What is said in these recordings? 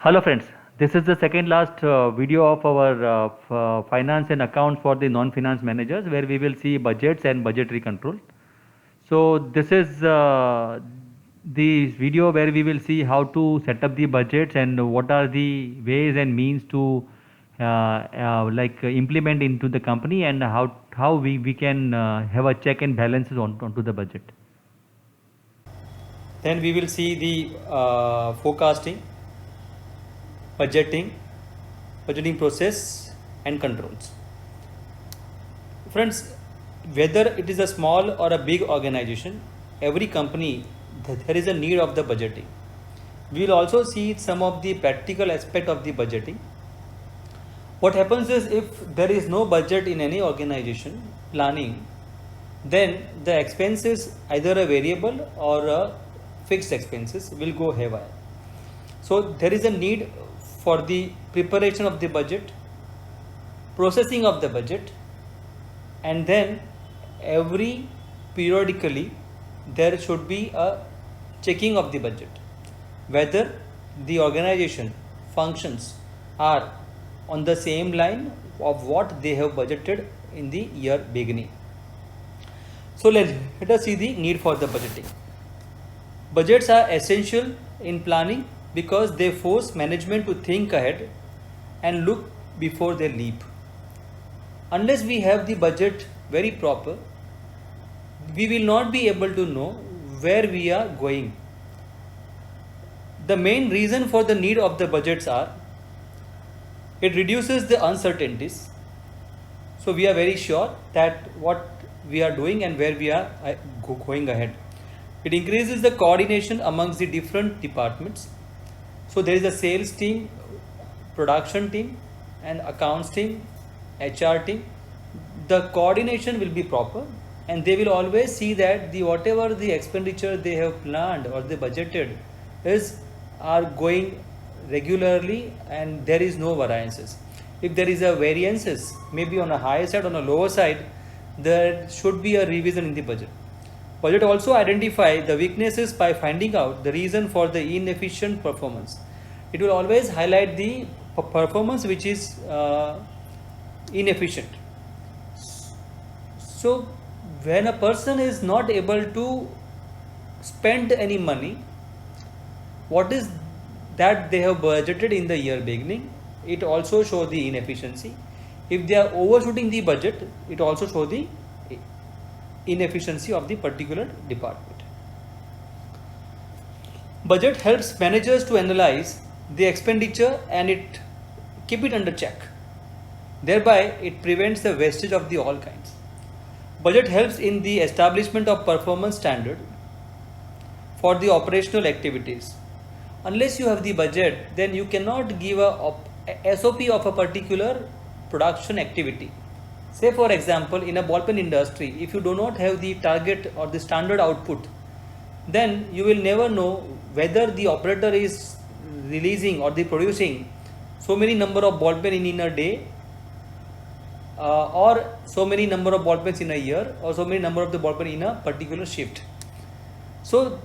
Hello friends, this is the second last video of our finance and accounts for the non-finance managers where we will see budgets and budgetary control. So this is the video where we will see how to set up the budgets and what are the ways and means to implement into the company and how we can have a check and balances onto the budget. Then we will see the forecasting, budgeting, budgeting process and controls. Friends, whether it is a small or a big organization, every company there is a need of the budgeting. We will also see some of the practical aspect of the budgeting. What happens is if there is no budget in any organization planning, then the expenses either a variable or a fixed expenses will go haywire. So there is a need for the preparation of the budget, processing of the budget, and then every periodically there should be a checking of the budget, whether the organization functions are on the same line of what they have budgeted in the year beginning. So let us see the need for the budgeting. Budgets are essential in planning because they force management to think ahead and look before they leap. Unless we have the budget very proper, we will not be able to know where we are going. The main reason for the need of the budgets are it reduces the uncertainties. So we are very sure that what we are doing and where we are going ahead. It increases the coordination amongst the different departments. So there is a sales team, production team and accounts team, HR team. The coordination will be proper and they will always see that the whatever the expenditure they have planned or they budgeted are going regularly and there is no variances. If there is a variances, maybe on a higher side, on a lower side, there should be a revision in the budget. Budget also identify the weaknesses by finding out the reason for the inefficient performance. It will always highlight the performance which is inefficient. So when a person is not able to spend any money, what is that they have budgeted in the year beginning, it also shows the inefficiency. If they are overshooting the budget, it also shows the inefficiency of the particular department. Budget helps managers to analyze the expenditure and it keep it under check. Thereby, it prevents the wastage of the all kinds. Budget helps in the establishment of performance standard for the operational activities. Unless you have the budget, then you cannot give a SOP of a particular production activity. Say for example, in a ball pen industry, if you do not have the target or the standard output, then you will never know whether the operator is releasing or the producing so many number of ball pen in a day or so many number of ball pens in a year or so many number of the ball pen in a particular shift. So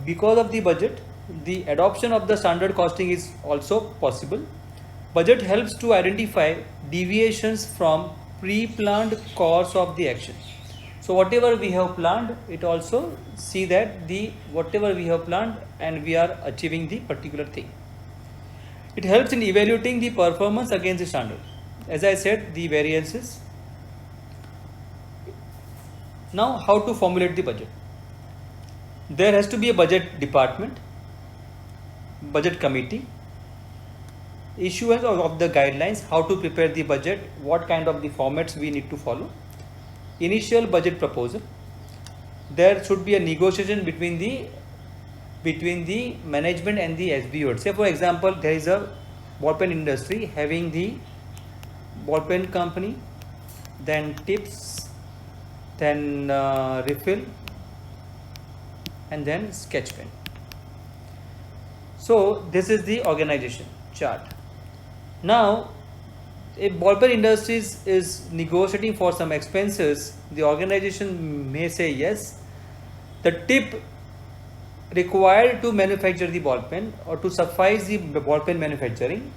because of the budget, the adoption of the standard costing is also possible. Budget helps to identify deviations from pre-planned course of the action. So whatever we have planned, it also see that the whatever we have planned and we are achieving the particular thing. It helps in evaluating the performance against the standard. As I said, the variances. Now how to formulate the budget? There has to be a budget department, budget committee, issuance of the guidelines, how to prepare the budget, what kind of the formats we need to follow, initial budget proposal. There should be a negotiation between the management and the SBO. Say for example, there is a ball pen industry having the ball pen company, then tips, then refill, and then sketch pen. So this is the organization chart. Now, if ball pen industries is negotiating for some expenses, the organization may say yes. The tip required to manufacture the ball pen or to suffice the ball pen manufacturing,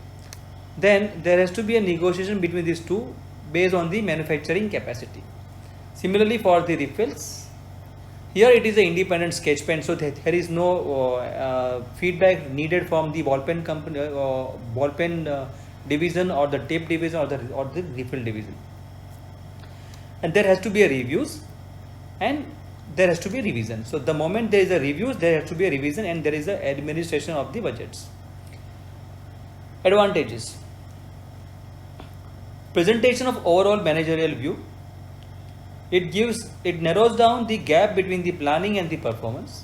then there has to be a negotiation between these two based on the manufacturing capacity. Similarly, for the refills, here it is an independent sketch pen, so there is no feedback needed from the ball pen company, ball pen division, or the tape division, or the refill division. And there has to be a reviews, and there has to be a revision. So the moment there is a reviews, there has to be a revision, and there is a administration of the budgets. Advantages: presentation of overall managerial view. It narrows down the gap between the planning and the performance.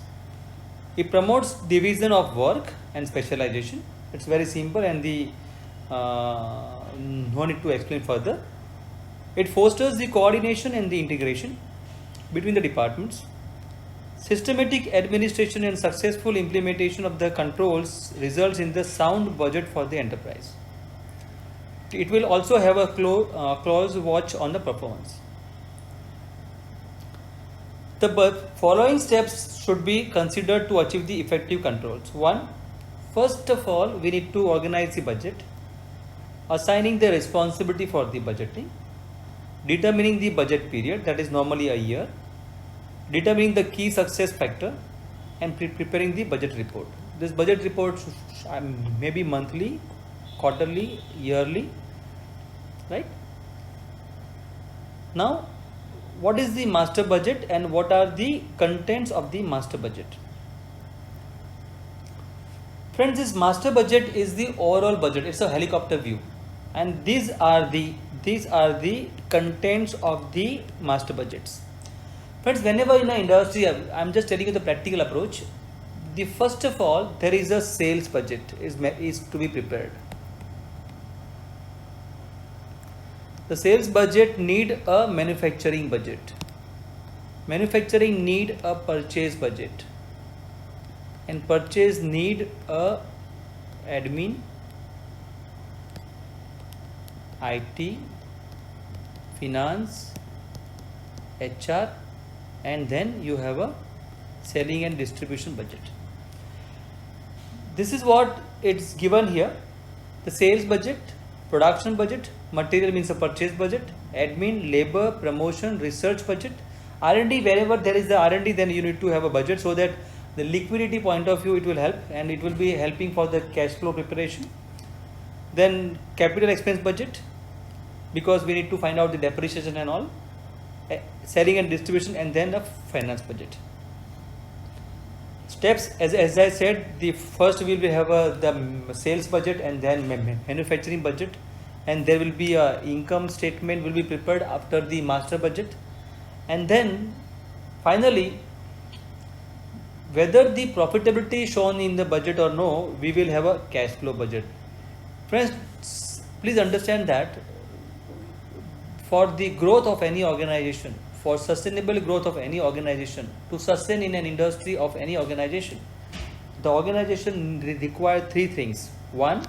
It promotes division of work and specialization. It's very simple, and no need to explain further. It fosters the coordination and the integration between the departments. Systematic administration and successful implementation of the controls results in the sound budget for the enterprise. It will also have a close watch on the performance. The following steps should be considered to achieve the effective controls. 1. First of all, we need to organize the budget, assigning the responsibility for the budgeting, determining the budget period, that is normally a year, determining the key success factor, and preparing the budget report. This budget report may be monthly, quarterly, yearly, right? Now, what is the master budget and what are the contents of the master budget? Friends, this master budget is the overall budget. It's a helicopter view, and these are the contents of the master budgets. Friends, whenever in an industry, I'm just telling you the practical approach. The first of all, there is a sales budget is to be prepared. The sales budget need a manufacturing budget. Manufacturing need a purchase budget, and purchase need a admin, IT, finance, HR, and then you have a selling and distribution budget. This is what it's given here: the sales budget, production budget, material means a purchase budget, admin, labor, promotion, research budget, R&D. Wherever there is the R&D, then you need to have a budget, so that the liquidity point of view it will help, and it will be helping for the cash flow preparation. Then capital expense budget, because we need to find out the depreciation and all, selling and distribution, and then the finance budget. Steps, as I said, the first we will have the sales budget, and then manufacturing budget, and there will be a income statement will be prepared after the master budget, and then finally, whether the profitability is shown in the budget or no, we will have a cash flow budget. Friends, please understand that for the growth of any organization, for sustainable growth of any organization, to sustain in an industry of any organization, the organization requires three things. 1.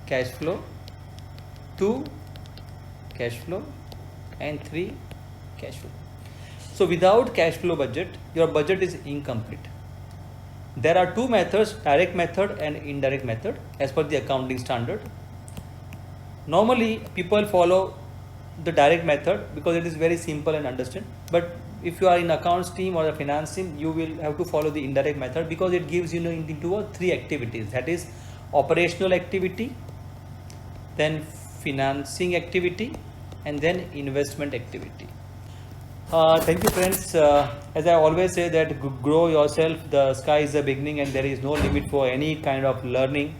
Cash flow. 2. Cash flow. And 3. Cash flow. So without cash flow budget, your budget is incomplete. There are two methods: direct method and indirect method, as per the accounting standard. Normally people follow the direct method because it is very simple and understand, but if you are in accounts team or the finance team, you will have to follow the indirect method, because it gives you into three activities, that is operational activity, then financing activity, and then investment activity. Thank you, friends. As I always say that grow yourself, the sky is the beginning and there is no limit for any kind of learning.